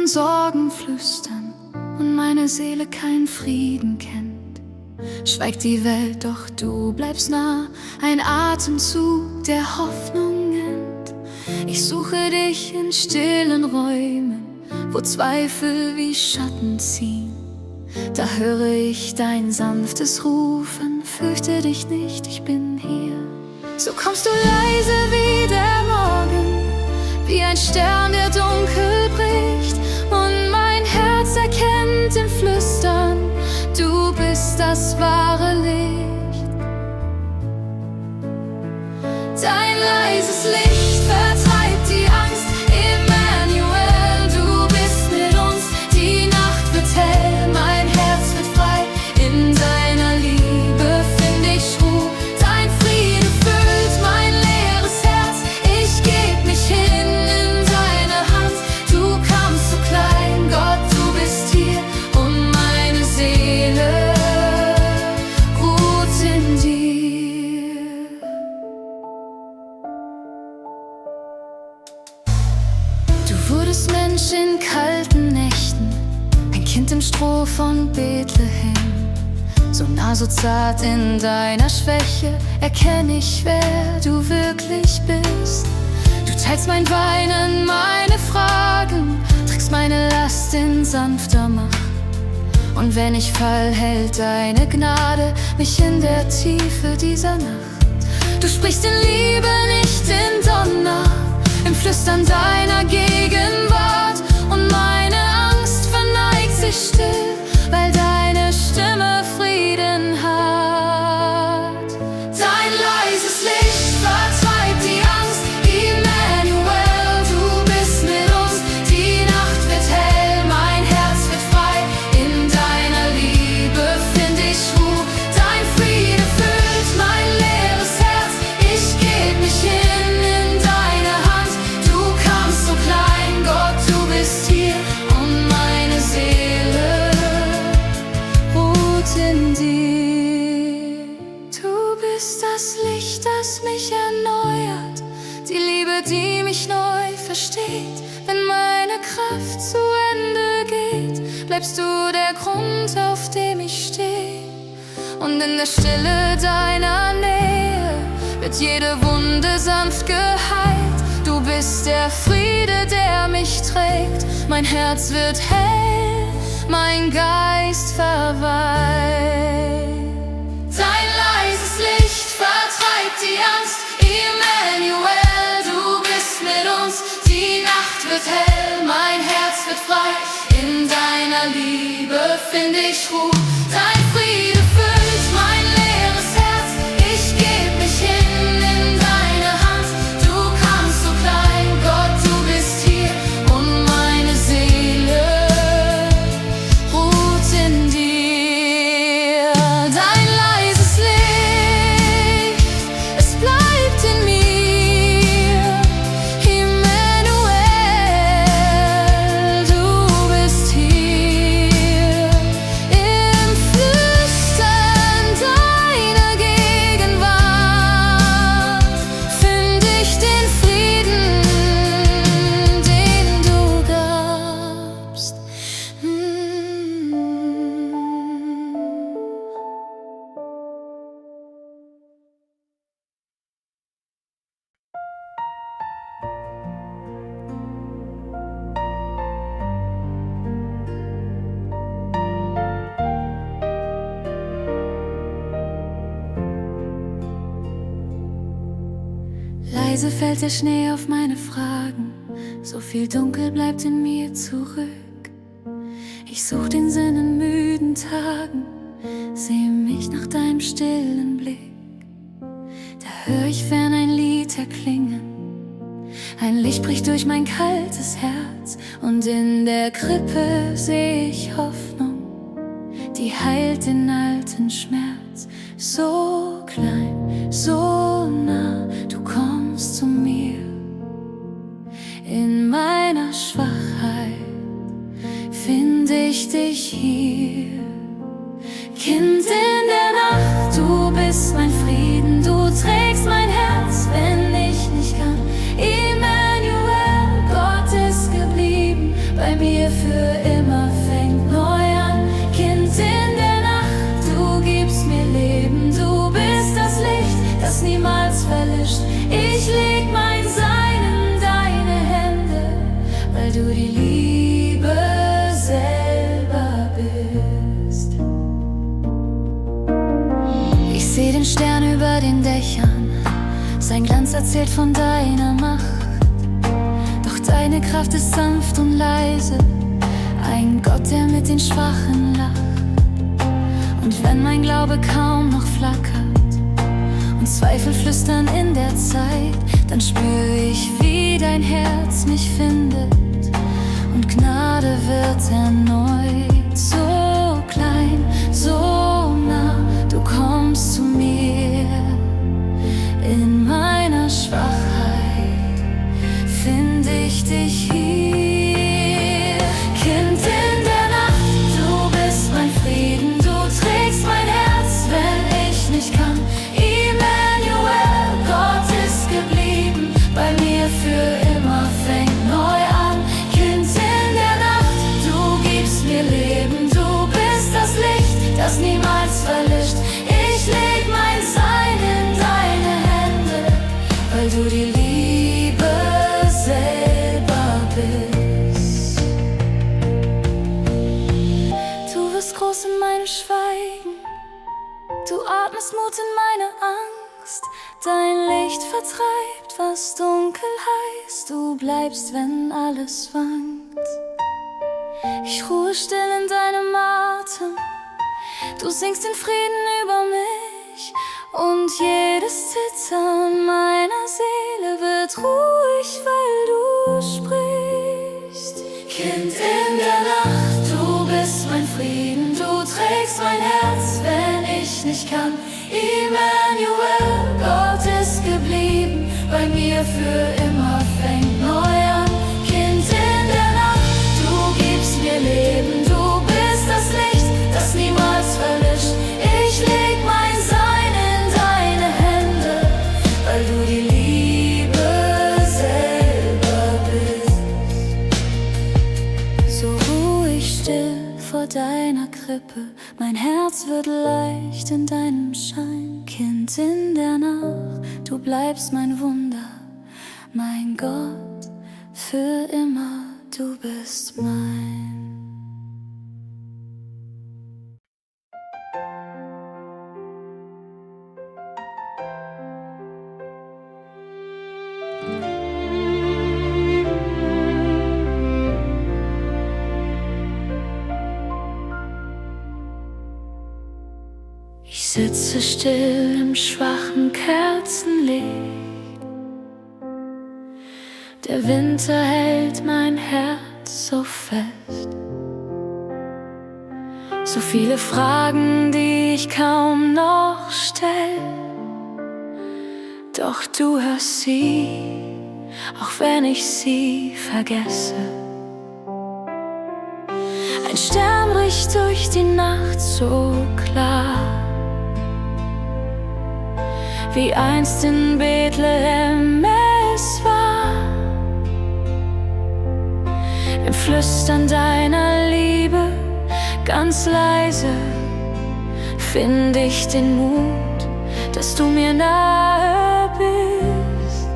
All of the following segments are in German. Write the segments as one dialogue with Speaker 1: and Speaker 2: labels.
Speaker 1: Sorgen flüstern und meine Seele keinen Frieden kennt. Schweigt die Welt, doch du bleibst nah, ein Atemzug, der Hoffnung nennt. Ich suche dich in stillen Räumen, wo Zweifel wie Schatten ziehen. Da höre ich dein sanftes Rufen, fürchte dich nicht, ich bin hier. So kommst du leise wie der Morgen, wie ein Stern, der dunkel bricht. Und mein Herz erkennt im Flüstern, du bist das wahre Licht. Dein leises Licht vertreibt die Angst, Emmanuel, du bist mit uns. Die Nacht wird hell, mein Herz wird frei, in deiner Liebe find ich Ruhe. Dein Friede füllt mein leeres Herz, ich geb mich hin in deine Hand. Du kamst so klein, Gott, du bist hier und meine Seele ruht in dir. Du wurdest Mensch in kalten Nächten, ein Kind im Stroh von Bethlehem. So nah, so zart in deiner Schwäche erkenn ich, wer du wirklich bist. Du teilst mein Weinen, meine Fragen, trägst meine Last in sanfter Macht. Und wenn ich fall, hält deine Gnade mich in der Tiefe dieser Nacht. Du sprichst in Liebe, nicht in Donner, im Flüstern deiner Gegenwart. Und meine Angst verneigt sich still, weil deine Stimme Frieden hat. Dein leises Licht vertreibt die Angst, Emmanuel, du bist mit uns. Die Nacht wird hell, mein Herz wird frei, in deiner Liebe find ich Ruhe. Dein Friede füllt mein leeres Herz, ich geb mich hin in deine Hand. Du kamst so klein, Gott, du bist hier und meine Seele ruht in dir. Du bist das Licht, das mich erneuert, die Liebe, die mich neu versteht. Wenn meine Kraft zu Ende geht, bleibst du der Grund, auf dem ich stehe. Und in der Stille deiner Nähe wird jede Wunde sanft geheilt. Du bist der Friede, der mich trägt. Mein Herz wird hell, mein Geist verweilt. Dein leises Licht vertreibt die Angst, Emmanuel, du bist mit uns. Die Nacht wird hell, mein Herz wird frei, in deiner Liebe find ich Ruhe. Dein Friede füllt mein leeres Herz, ich geb mich hin in deine Hand. Du kamst so klein, Gott, du bist hier und meine Seele ruht in dir. Dein leises Licht, es bleibt in mir. Emmanuel, du bist hier. Im Flüstern deiner Gegenwart find ich den Frieden, den du gabst. Leise fällt der Schnee auf meine Fragen, so viel Dunkel bleibt in mir zurück. Ich such den Sinn in müden Tagen, sehe mich nach deinem stillen Blick. Da hör ich fern ein Lied erklingen, ein Licht bricht durch mein kaltes Herz. Und in der Krippe seh ich Hoffnung, die heilt den alten Schmerz. So klein, so nah, du kommst zu mir. In meiner Schwachheit find ich dich hier. Kind in der Nacht, du bist mein Frieden, du trägst mein Herz, wenn ich nicht kann. Emmanuel, Gott ist geblieben, bei mir für immer fängt neu an. Kind in der Nacht, du gibst mir Leben, du bist das Licht, das niemals verlischt. Ich leg mein Sein in deine Hände, weil du die Liebe selber bist. Ich seh den Stern über den Dächern, sein Glanz erzählt von deiner Macht. Doch deine Kraft ist sanft und leise, ein Gott, der mit den Schwachen lacht. Und wenn mein Glaube kaum noch flackert und Zweifel flüstern in der Zeit, dann spür ich, wie dein Herz mich findet und Gnade wird erneut. So klein, so nah, du kommst zu mir. In meiner Schwachheit finde ich dich hier. Kind in der Nacht, du bist mein Frieden, du trägst mein Herz, wenn ich nicht kann. Emmanuel, Gott ist geblieben, bei mir für immer fängt neu an. Kind in der Nacht, du gibst mir Leben, du bist das Licht, das niemals verlischt. Ich leg mein Sein in deine Hände, weil du die Liebe selber bist. Du wirst groß in meinem Schweigen, du atmest Mut in meine Angst. Dein Licht vertreibt, was dunkel heißt, du bleibst, wenn alles wankt. Ich ruhe still in deinem Atem, du singst den Frieden über mich. Und jedes Zittern meiner Seele wird ruhig, weil du sprichst. Kind in der Nacht, du bist mein Frieden, du trägst mein Herz, wenn ich nicht kann. Emmanuel, Gott ist geblieben, bei mir für immer fängt neu an. Kind in der Nacht, du gibst mir Leben, du bist das Licht, das niemals verlischt. Ich leg mein Sein in deine Hände, weil du die Liebe selber bist. So ruhig still vor deiner Krippe, mein Herz wird leicht in deinem Schein. Kind in der Nacht, du bleibst mein Wunder, mein Gott, für immer, du bist mein. Ich sitze still im schwachen Kerzenlicht. Der Winter hält mein Herz so fest. So viele Fragen, die ich kaum noch stell. Doch du hörst sie, auch wenn ich sie vergesse. Ein Stern bricht durch die Nacht so klar, wie einst in Bethlehem es war. Im Flüstern deiner Liebe, ganz leise, find ich den Mut, dass du mir nahe bist.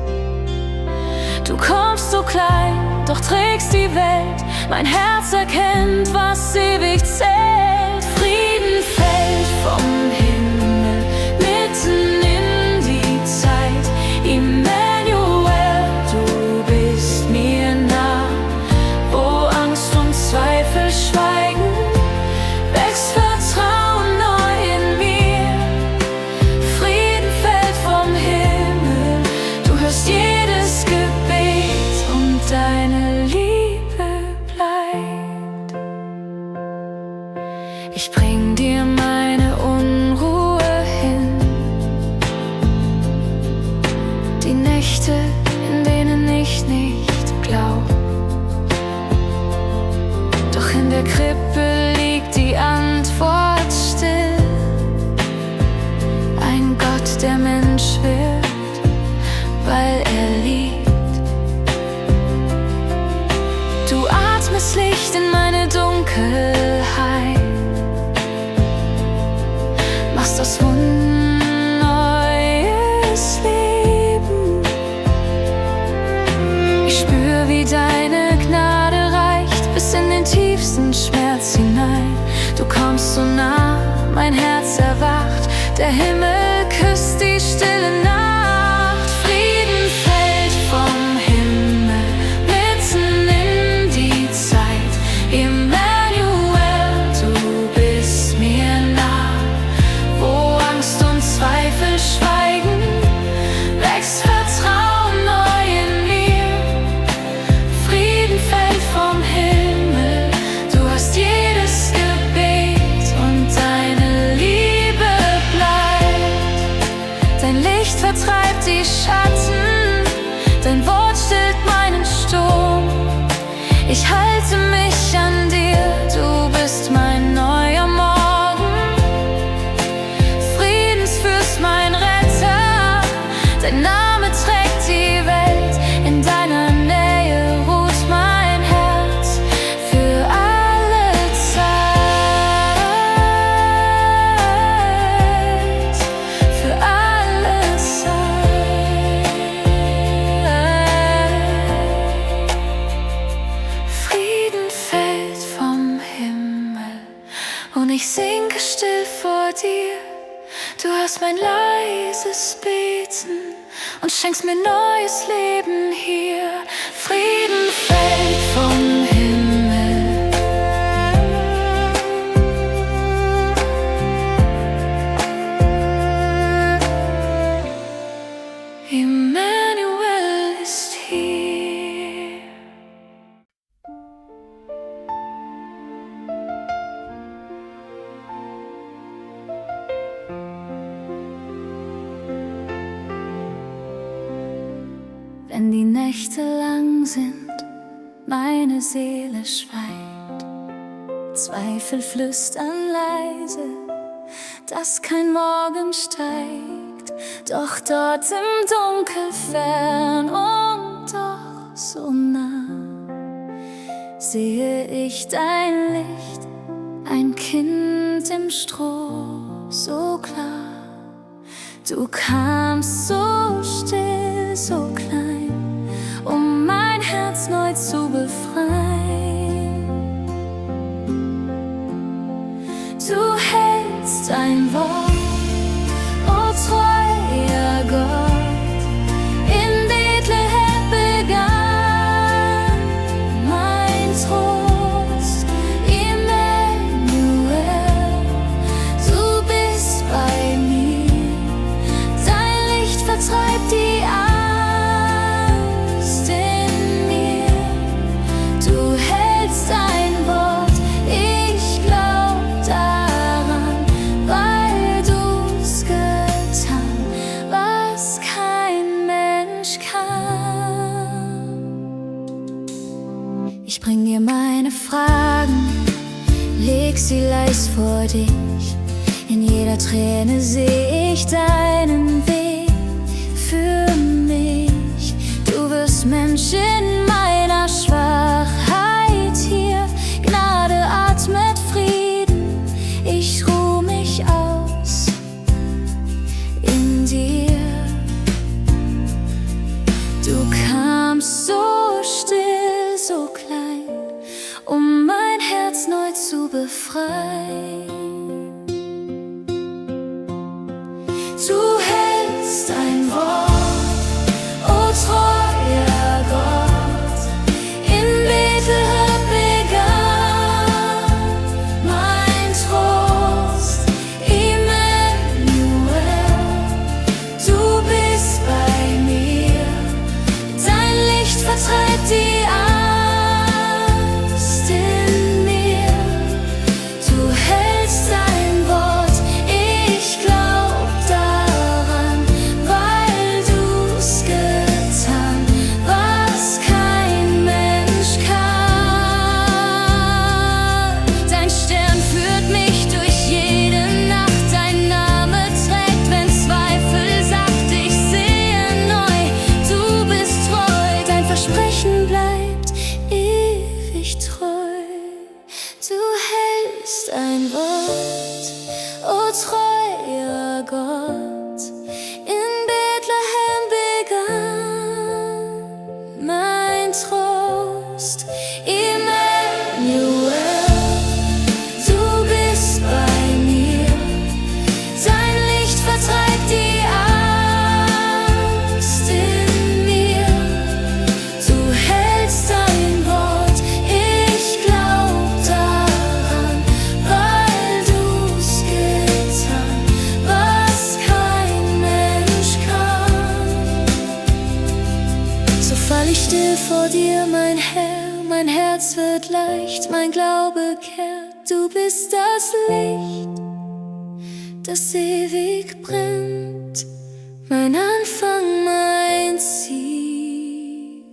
Speaker 1: Du kommst so klein, doch trägst die Welt. Mein Herz erkennt, was ewig zählt. Frieden fällt vom Himmel mitten in die Zeit. Emmanuel, du bist mir nah. Wo Angst und Zweifel schweigen, wächst Vertrauen neu in mir. Frieden fällt vom Himmel, du hörst jedes Gebet und deine Liebe bleibt. Ich bring dir meine Unruhe hin, die Nächte, in denen ich nicht glaub. Doch in der Krippe liegt die Antwort still. Ein Gott, der Mensch wird, weil er liebt. Du atmest warmes Licht in meine Dunkelheit, machst aus Wunden neues Leben. Ich spür, wie deine Gnade reicht bis in den tiefsten Schmerz hinein. Du kommst so nah, mein Herz erwacht, der Himmel küsst die stille Nacht. Frieden fällt vom Himmel mitten in die Zeit. Emmanuel, du bist mir nah. Wo Angst und Zweifel schweigen, wächst Vertrauen neu in mir. Frieden fällt vom Himmel, du hast jedes Gebet und deine Liebe bleibt. Dein Licht vertreibt die Schatten, dein Wort stillt meinen Sturm. Ich halte mich an dir, du bist mein neuer Morgen. Friedensfürst, mein Retter, dein Name trägt die Welt. In deiner Nähe ruht mein Herz für alle Zeit. Für alle Zeit. Frieden fällt vom Himmel und ich sinke still vor dir. Du hörst mein leises Beten und schenkst mir neues Leben hier. Frieden fällt vom Himmel. Emmanuel ist hier. Wenn die Nächte lang sind, meine Seele schweigt, Zweifel flüstern leise, dass kein Morgen steigt. Doch dort im Dunkel fern und doch so nah sehe ich dein Licht, ein Kind im Stroh, so klar. Du kamst so still, so klein, um mein Herz neu zu befreien. Du hältst dein Wort, oh treuer Gott, in Bethlehem begann mein Trost. Emmanuel, du bist bei mir, dein Licht vertreibt die Angst in mir. Du hältst dein Wort, ich glaub daran, weil du's getan, was kein Mensch kann. Ich bring dir meine Fragen, leg sie leis vor dich. In jeder Träne seh ich deinen Weg für mich. Du wirst Mensch in meiner Schwachheit hier. Gnade atmet Frieden, ich ruh mich aus in dir. Du kamst so still, so klein, um mein Herz neu zu befreien. Du hältst dein Wort, oh treuer Gott, in Bethlehem begann mein Trost. Emmanuel, du bist bei mir, dein Licht vertreibt die Angst in mir. Du hältst Glaube kehrt. Du bist das Licht, das ewig brennt, mein Anfang, mein Ziel,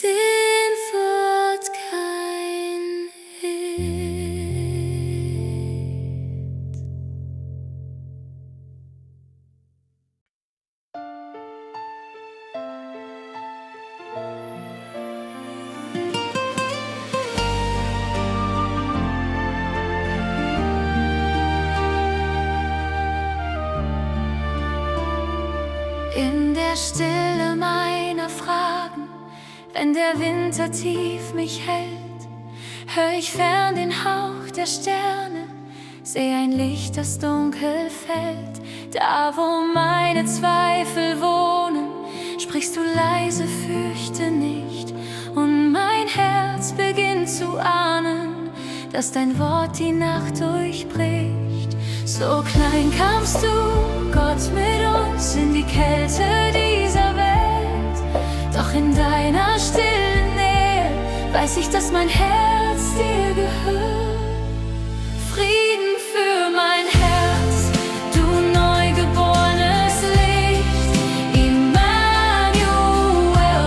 Speaker 1: den wird kein Hit. In der Stille meiner Fragen, wenn der Winter tief mich hält, hör ich fern den Hauch der Sterne, seh ein Licht, das dunkel fällt. Da, wo meine Zweifel wohnen, sprichst du leise, fürchte nicht. Und mein Herz beginnt zu ahnen, dass dein Wort die Nacht durchbricht. So klein kamst du, Gott, mit uns in die Kälte dieser Welt. Doch in deiner stillen Nähe weiß ich, dass mein Herz dir gehört. Frieden für mein Herz, du neugeborenes Licht. Immanuel,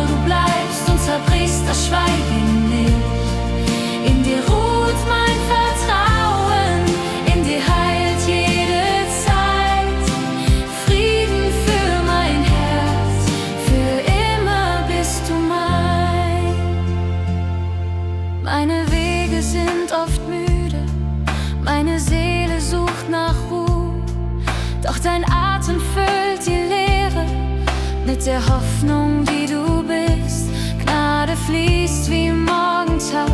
Speaker 1: du bleibst und zerbrichst das Schweigen nicht. In dir ruht mein Vertrauen, in dir heilt jede Zeit. Frieden für mein Herz, für immer bist du mein. Meine Wege sind oft müde, meine Seele sucht nach Ruhe, doch dein Atem füllt die Leere mit der Hoffnung, die du bist. Gnade fließt wie Morgentau,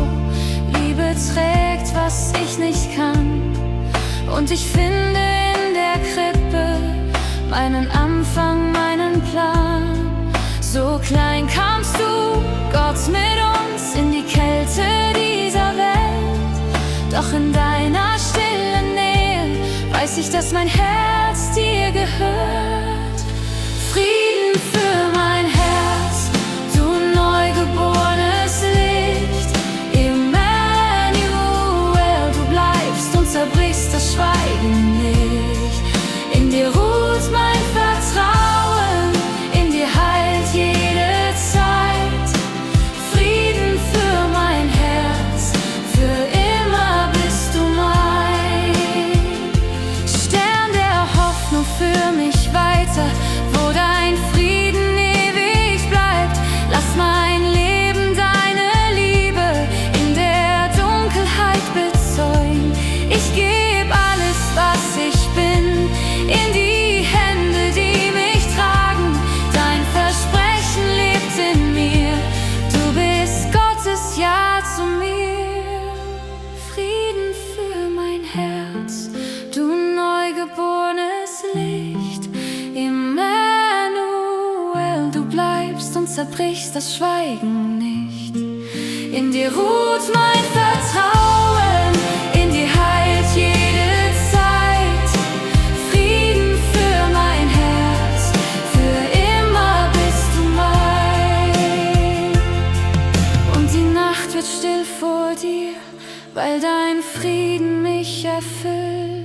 Speaker 1: Liebe trägt, was ich nicht kann. Und ich finde in der Krippe meinen Anfang, meinen Plan. So klein kamst du, Gott, mit uns in die Kälte dieser Welt. Doch in deiner stillen Nähe weiß ich, dass mein Herz dir gehört. Frieden für mein Herz, du neugeborenes Licht. Immanuel, du bleibst und zerbrichst das Schweigen nicht. In dir ruht mein Vertrauen, in dir heilt jede Zeit. Frieden für mein Herz, für immer bist du mein. Stern der Hoffnung für mich weiter, wo dein Frieden ewig bleibt. Lass mein Leben deine Liebe in der Dunkelheit bezeugen. Ich geb alles, was ich bin, in die Hände, die mich tragen. Dein Versprechen lebt in mir, du bist Gottes Ja zu mir. Frieden für mein Herz, du neugeborenes Licht. Immanuel, du bleibst und zerbrichst das Schweigen nicht. In dir ruht mein Vertrauen, in dir heilt jede Zeit. Frieden für mein Herz, für immer bist du mein. Und die Nacht wird still vor dir, weil dein Frieden mich erfüllt.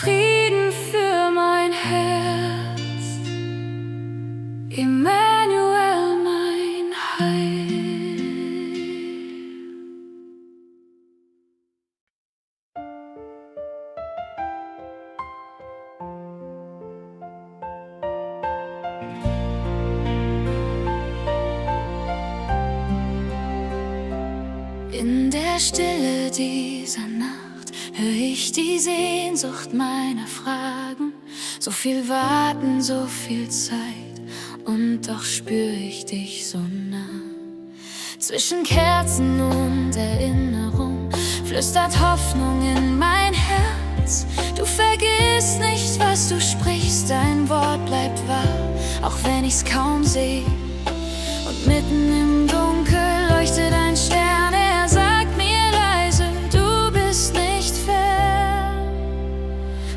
Speaker 1: Frieden für mein Herz, Immanuel, mein Heil. In der Stille dieser Nacht hör ich die Sehnsucht meiner Fragen. So viel Warten, so viel Zeit, und doch spür ich dich so nah. Zwischen Kerzen und Erinnerung flüstert Hoffnung in mein Herz. Du vergisst nicht, was du sprichst, dein Wort bleibt wahr, auch wenn ich's kaum sehe. Und mitten im Dunkel leuchtet ein Stern, er sagt mir leise, du bist nicht fern.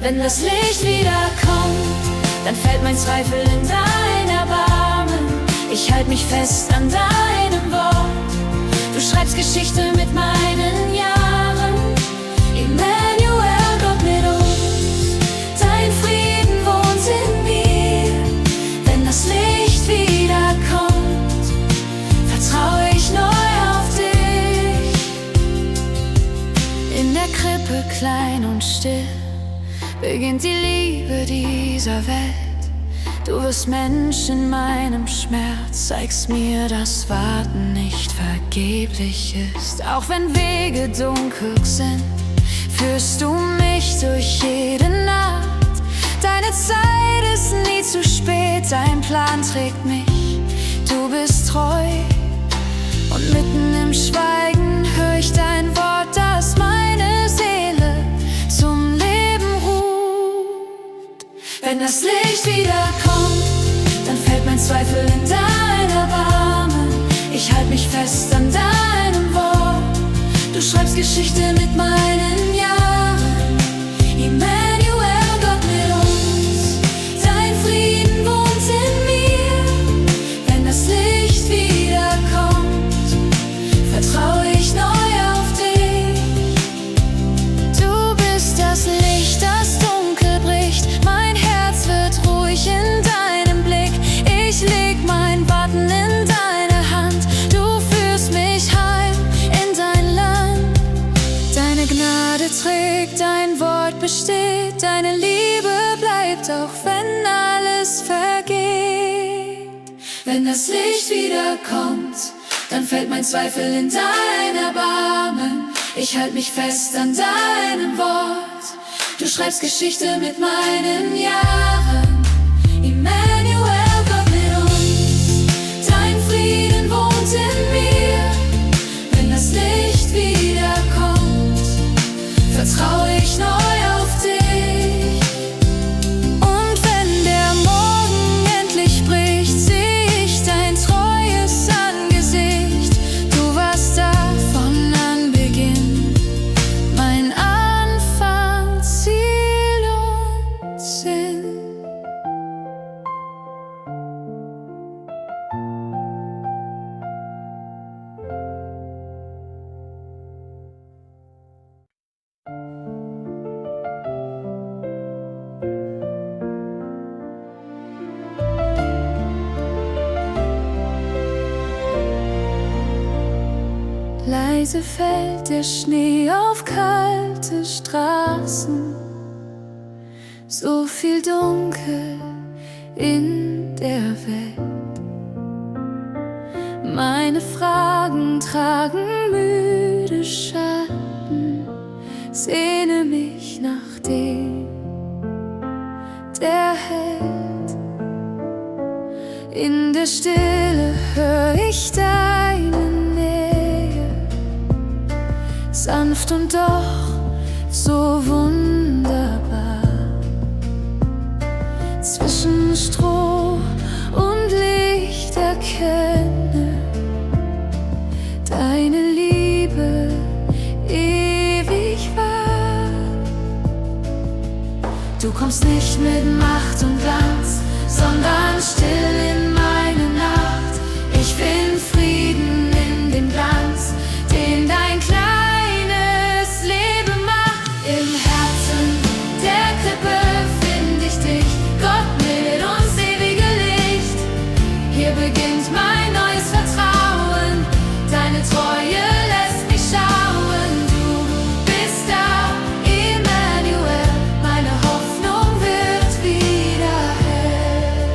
Speaker 1: Wenn das Licht wieder kommt, dann fällt mein Zweifel in dein Erbarmen. Ich halte mich fest an deinem Wort. Du schreibst Geschichte mit meinen Jahren. Emmanuel, Gott mit uns, dein Frieden wohnt in mir. Wenn das Licht wiederkommt, vertraue ich neu auf dich. In der Krippe klein und still beginnt die Liebe dieser Welt. Du wirst Mensch in meinem Schmerz, zeigst mir, dass Warten nicht vergeblich ist. Auch wenn Wege dunkel sind, führst du mich durch jede Nacht. Deine Zeit ist nie zu spät, dein Plan trägt mich, du bist treu. Und mitten im Schweigen höre ich dein Wort, das meine Seele zum Leben ruft. Wenn das Licht wiederkommt, dann fällt mein Zweifel in dein Erbarmen. Ich halte mich fest an deinem Wort. Du schreibst Geschichte mit meinen Jahren. Emmanuel, Gott mit uns, dein Frieden wohnt in mir. Wenn das Licht wiederkommt, vertraue ich neu auf dich. Du bist das Licht, das dunkel bricht. Mein Herz wird ruhig in deinem Blick. Ich leg mein Warten in deine Hand. Du führst mich heim in dein Land. Deine Gnade trägt, dein Wort besteht. Deine Liebe bleibt, auch wenn alles vergeht. Wenn das Licht wiederkommt, dann fällt mein Zweifel in dein Erbarmen. Ich halte mich fest an deinem Wort. Du schreibst Geschichte mit meinen Jahren. Emmanuel, Gott mit uns, dein Frieden wohnt in mir. Wenn das Licht wiederkommt, vertraue ich neu auf dich. Und wenn der Morgen endlich bricht, sehe ich dein treues Angesicht. Du warst da von Anbeginn, mein Anfang, Ziel und Sinn. Leise fällt der Schnee auf kalte Straßen, so viel Dunkel in der Welt. Meine Fragen tragen müde Schatten, sehne mich nach dem, der hält. In der Stille hör ich deine Nähe, sanft und doch so wunderbar. Zwischen Stroh und Licht erkenne deine Liebe ewig wahr. Du kommst nicht mit Macht und Glanz, sondern still in meine Nacht. Ich find Frieden in dem Glanz, den dein kleines Leben macht. Im Herzen der Krippe find ich dich, Gott mit uns, ewige Licht. Hier beginnt mein neues Vertrauen, deine Treue lässt mich schauen. Du bist da, Emmanuel, meine Hoffnung wird wieder hell.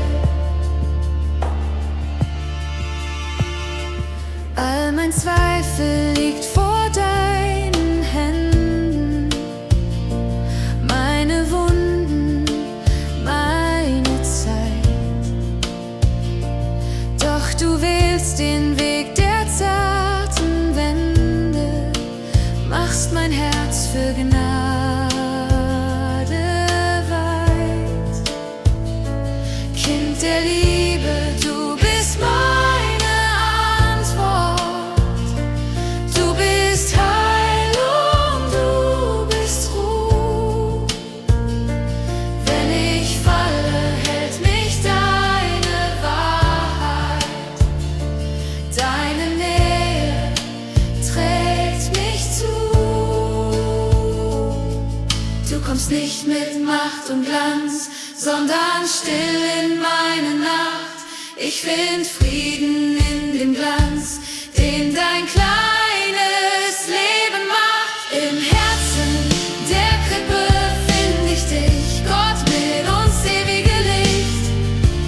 Speaker 1: Du kommst nicht mit Macht und Glanz, sondern still in meine Nacht. Ich find Frieden in dem Glanz, den dein kleines Leben macht. Im Herzen der Krippe find ich dich, Gott mit uns ewige Licht.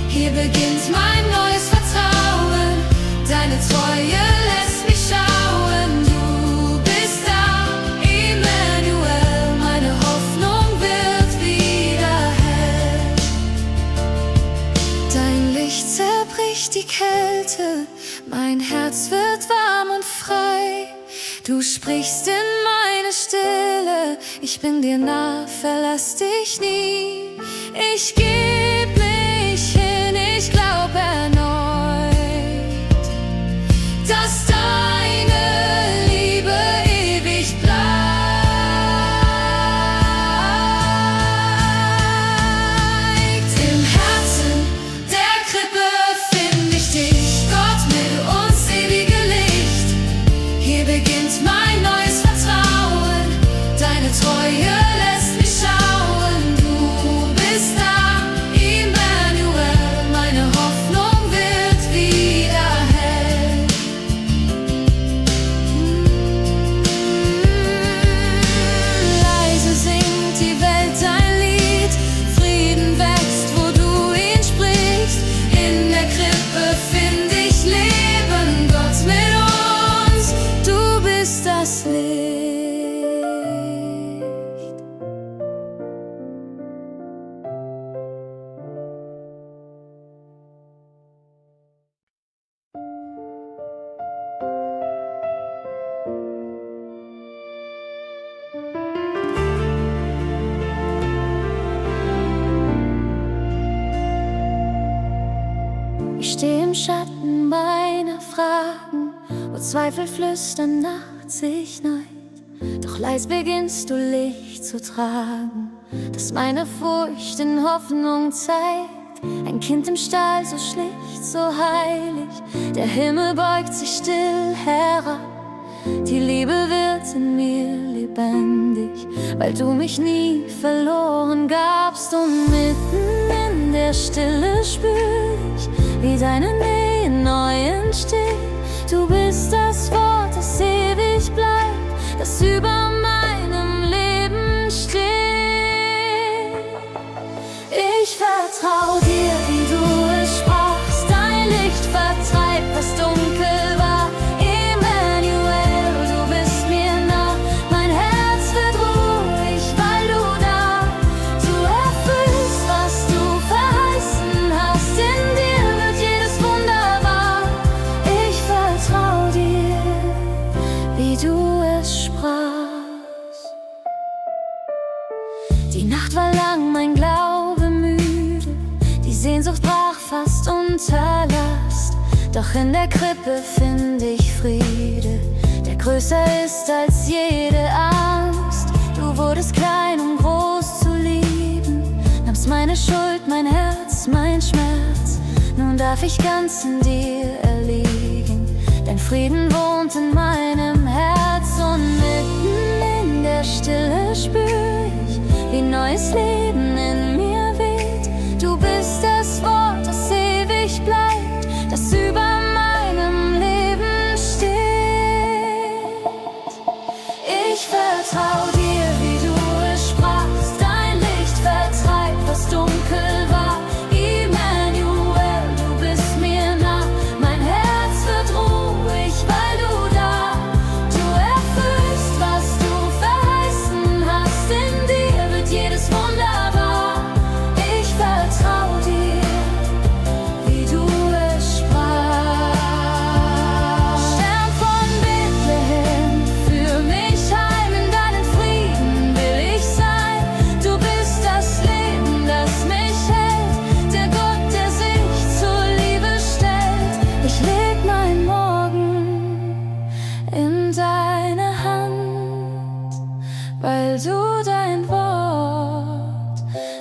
Speaker 1: Hier beginnt mein neues Vertrauen, deine Treue lässt mich schauen. Du bist da, Emmanuel, meine Hoffnung wird wieder hell. Dein Licht zerbricht die Kälte, mein Herz wird warm und frei. Du sprichst in meine Stille, ich bin dir nah, verlass dich nie. Ich geb mich hin, ich glaub erneut, dass deine Liebe ewig bleibt. Im Herzen der Krippe find ich dich, Gott mit uns ewige Licht. Hier beginnt mein neues Vertrauen, deine Treue lässt mich schauen. Du bist da, Emmanuel, meine Hoffnung wird wieder hell. Leise singt die Welt dein Lied, Frieden wächst, wo du ihn sprichst. In der Krippe find ich Leben, Gott mit uns, du bist das Licht. Ich steh im Schatten meiner Fragen, wo Zweifel flüstern, nachts sich neigt. Doch leis beginnst du Licht zu tragen, das meine Furcht in Hoffnung zeigt. Ein Kind im Stall, so schlicht, so heilig, der Himmel beugt sich still herab. Die Liebe wird in mir lebendig, weil du mich nie verloren gabst. Und mitten in der Stille spür ich, wie deine Nähe neu entsteht. Du bist das Wort, das ewig bleibt, das über meinem Leben steht. Ich vertrau dir, wie du es sprachst, dein Licht vertreibt, was dunkel war. Emmanuel, du bist mir nah, mein Herz wird ruhig, weil du da. Du erfüllst, was du verheißen hast, in dir wird jedes Wunder wahr. Ich vertrau dir, wie du es sprachst. Die Nacht war lang, mein Glaube müde, die Sehnsucht brach fast unter Last. Doch in der Krippe find ich Friede, der größer ist als jede Angst. Du wurdest klein, um groß zu lieben, nahmst meine Schuld, mein Herz, mein Schmerz. Nun darf ich ganz in dir erliegen, dein Frieden wohnt in meinem Herz. Und mitten in der Stille spür ich, wie neues Leben in mir weht. Du bist das Wort, das ewig bleibt, das über meinem Leben steht. Ich vertrau dir, wie du es sprachst, dein Licht vertreibt, was dunkel war. Emmanuel, du bist mir nah, mein Herz wird ruhig, weil du da. Du erfüllst, was du verheißen hast, in dir wird jedes Wunder wahr. Ich vertrau dir, wie du es sprachst. Stern von Bethlehem, führ mich heim, in deinen Frieden will ich sein. Du bist das Leben, das mich hält, der Gott, der sich zur Liebe stellt. Ich leg mein Morgen in deine Hand, weil du dein Wort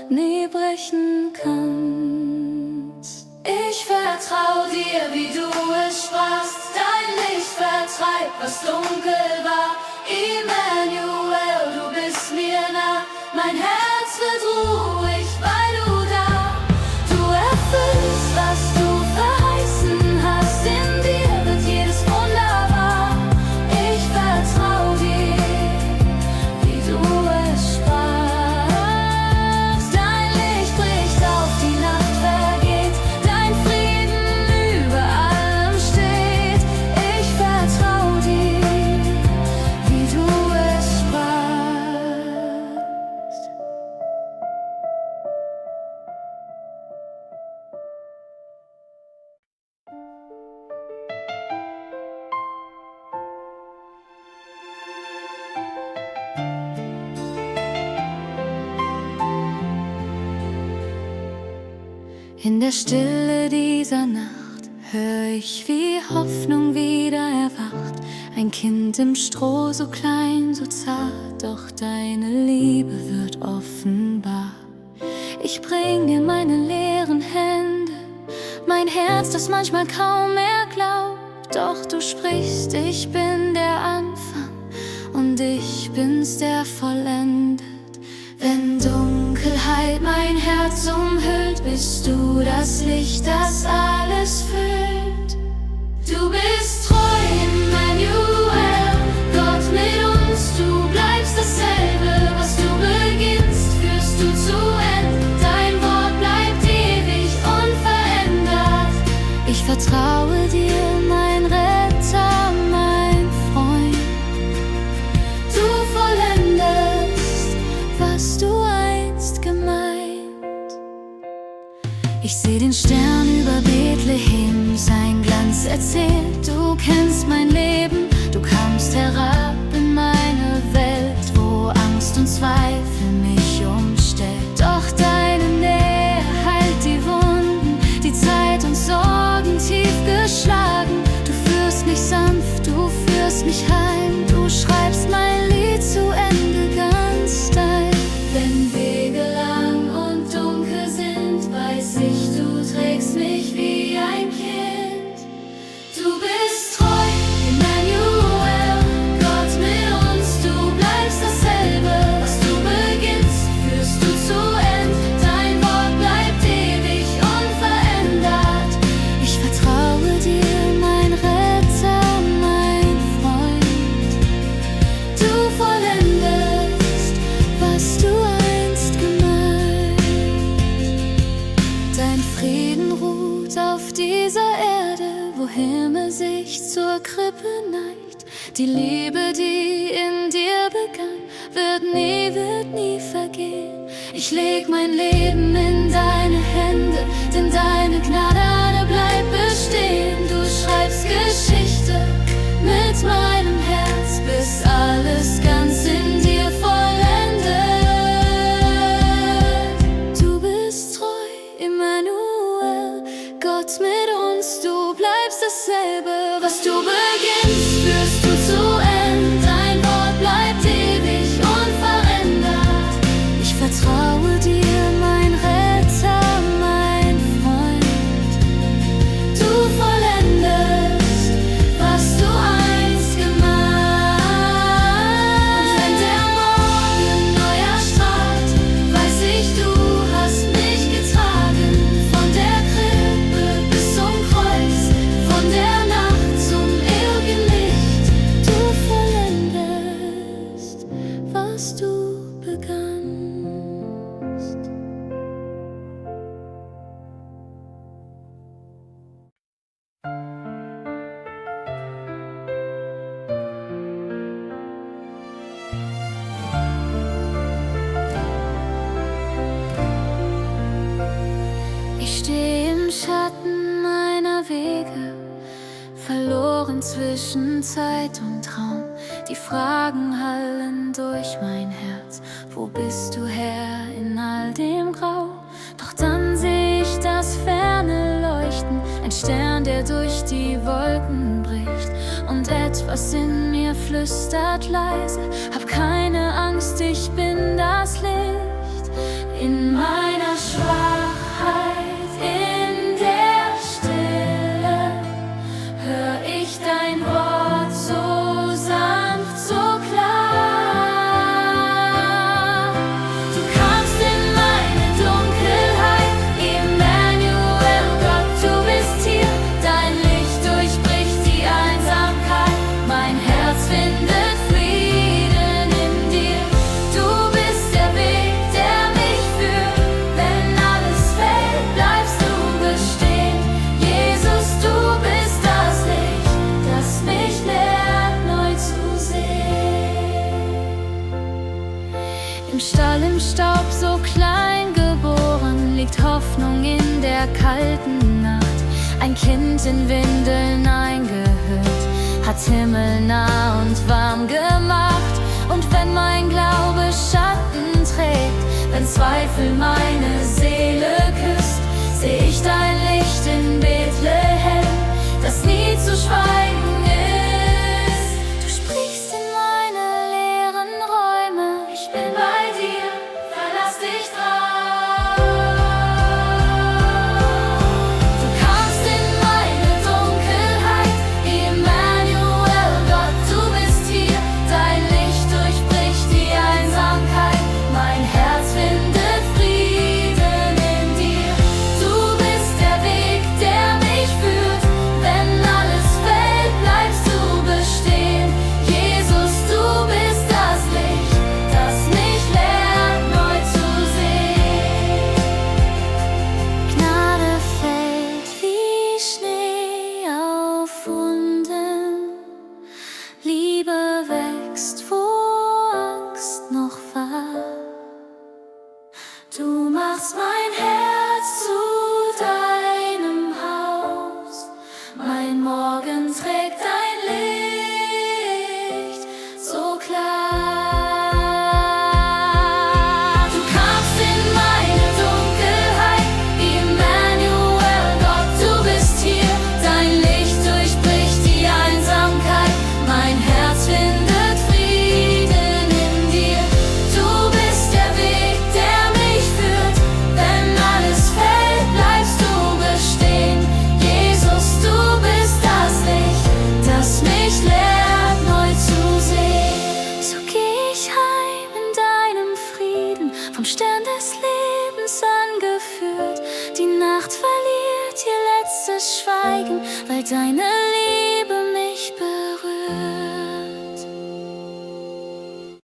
Speaker 1: nie brechen kannst. Ich vertrau dir, wie du es sprachst, dein Licht vertreibt, was dunkel war. Emmanuel, du bist mir nah, mein Herz In der Stille dieser Nacht hör ich, wie Hoffnung wieder erwacht. Ein Kind im Stroh, so klein, so zart, doch deine Liebe wird offenbar. Ich bring dir meine leeren Hände, mein Herz, das manchmal kaum mehr glaubt. Doch du sprichst, ich bin der Anfang und ich bin's, der vollendet. Wenn Dunkelheit mein Herz umhüllt, bist du das Licht, das alles füllt. Du bist treu, Emmanuel, Gott mit uns, du bleibst dasselbe. Was du beginnst, führst du zu Ende. Dein Wort bleibt ewig unverändert. Ich vertraue dir, mein Retter, mein Freund. Du vollendest, was du einst gemeint. Ich seh den Stern über Bethlehem, sein Glanz erzählt. Du kennst mein Leben, du kamst herab in meine Welt, wo Angst und Zweifel mich umstellt. Doch deine Nähe heilt die Wunden, die Zeit und Sorgen tief geschlagen. Du führst mich sanft, du führst mich heim, du schreibst mein Lied zu Ende ganz dein. Wenn Wege lang und dunkel sind, weiß ich, du trägst mich wie ein Kind. Du bist treu, Emmanuel, Gott mit uns, du bleibst dasselbe. Was du beginnst, führst du zu Ende. Dein Wort bleibt ewig unverändert. Ich vertraue dir, mein Retter, mein Freund. Du vollendest, was du einst gemeint. Dein Frieden ruht auf dieser Erde, wo Himmel sich zur Krippe neigt. Die Liebe, die in dir begann, wird nie vergehen. Ich leg mein Leben in deine Hände, denn deine Gnade bleibt bestehen. Du schreibst Geschichte mit meinem Herz, bis alles ganz in dir vollendet. Du bist treu, Emmanuel, Gott mit uns, du bleibst dasselbe. Was du beginnst, führst du zu Ende. Dein Wort bleibt ewig unverändert. Ich vertraue dir, mein Retter, mein Freund. Du vollendest, was du einst gemeint. Und wenn der Morgen neu erstrahlt, weiß ich, du hast mich getragen. Von der Krippe bis zum Kreuz, von der Nacht zum ewigen Licht. Du vollendest, was du begannst. Ich stehe im Schatten meiner Wege, verloren zwischen Zeit und Traum. Die Fragen hallen durch mein Herz. Wo bist du, Herr, in all dem Grau? Doch dann seh ich das ferne Leuchten, ein Stern, der durch die Wolken bricht. Und etwas in mir flüstert leise: Hab keine Angst, ich bin das Licht. In meiner Schwachheit, in der Stille, hör ich dein Wort so sanft, so klar. Du kamst in meine Dunkelheit, Emmanuel, Gott, du bist hier. Dein Licht durchbricht die Einsamkeit, mein Herz findet Frieden in dir. Du bist der Weg, der mich führt. Wenn alles fällt, bleibst du bestehen. Jesus, du bist das Licht, das mich lehrt, neu zu sehen. Im Stall, im Staub, so klein geboren, liegt Hoffnung in der kalten Nacht. Ein Kind in Windeln eingehüllt, hat himmelnah und warm gemacht. Und wenn mein Glaube Schatten trägt, wenn Zweifel meine Seele küsst, seh ich zeigst, wo Angst noch war. Du machst mein Herz zu deinem Haus, mein Morgen trägt dein Licht so klar. Du kamst in meine Dunkelheit, Emmanuel, Gott, du bist hier. Dein Licht durchbricht die Einsamkeit, mein Herz findet Frieden in dir. Du bist der Weg, der mich führt, wenn alles fällt, bleibst du bestehen. Jesus, du bist das Licht, das mich lehrt, neu zu sehen. So geh ich heim in deinem Frieden, vom Stern des Lebens angeführt. Die Nacht verliert ihr letztes Schweigen, weil deine Liebe